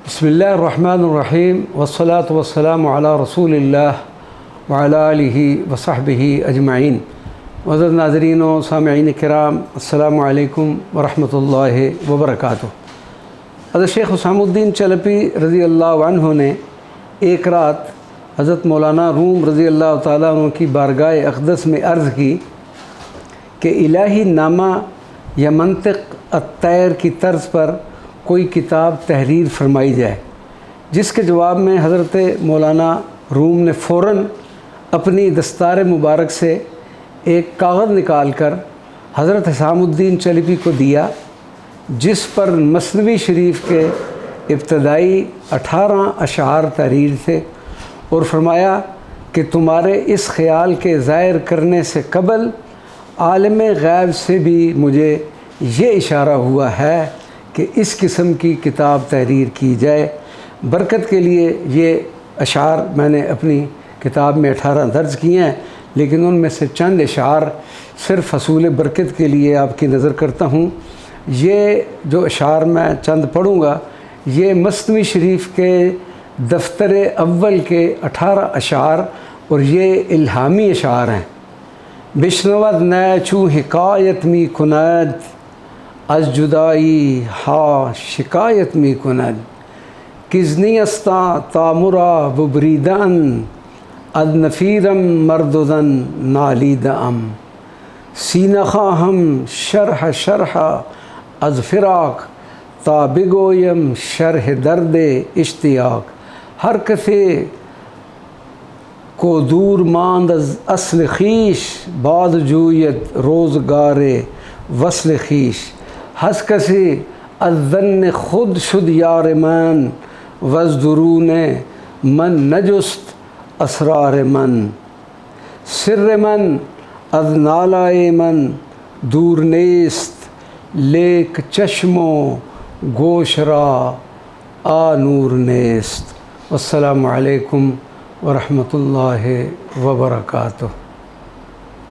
بسم اللہ الرحمن الرحیم والصلاة والسلام علی رسول اللہ وعلی آلہ وصحبہ اجمعین۔ معزز ناظرین و سامعین کرام، السلام علیکم ورحمۃ اللہ وبرکاتہ۔ حضرت شیخ حسام الدین چلپی رضی اللہ عنہ نے ایک رات حضرت مولانا روم رضی اللہ تعالیٰ عنہ کی بارگاہ اقدس میں عرض کی کہ الہی نامہ یا منطق الطیر کی طرز پر کوئی کتاب تحریر فرمائی جائے، جس کے جواب میں حضرت مولانا روم نے فوراً اپنی دستار مبارک سے ایک کاغذ نکال کر حضرت حسام الدین چلپی کو دیا، جس پر مثنوی شریف کے ابتدائی 18 اشعار تحریر تھے، اور فرمایا کہ تمہارے اس خیال کے ظاہر کرنے سے قبل عالم غیب سے بھی مجھے یہ اشارہ ہوا ہے کہ اس قسم کی کتاب تحریر کی جائے۔ برکت کے لیے یہ اشعار میں نے اپنی کتاب میں 18 درج کیے ہیں، لیکن ان میں سے چند اشعار صرف حصول برکت کے لیے آپ کی نظر کرتا ہوں۔ یہ جو اشعار میں چند پڑھوں گا، یہ مثنوی شریف کے دفتر اول کے 18 اشعار اور یہ الہامی اشعار ہیں۔ بشنود نہ چو حکایت می کند، از جدائی ہا شکایت می کند، کزنی استا تامرا ببریدن، از نفیرم مرددن نالیدم، سینہ خواہم شرح از فراق، تا بگویم شرح درد اشتیاق، ہر کسی کو دور ماند از اصل خویش، باز جوید روزگار وصل خویش، ہس کسی از ظن خود شد یار من، وز درون من نجست اسرار من، سر من از نالائے من دور نیست، لیک چشم و گوش را آ نور نیست۔ والسلام علیکم ورحمۃ اللہ وبرکاتہ۔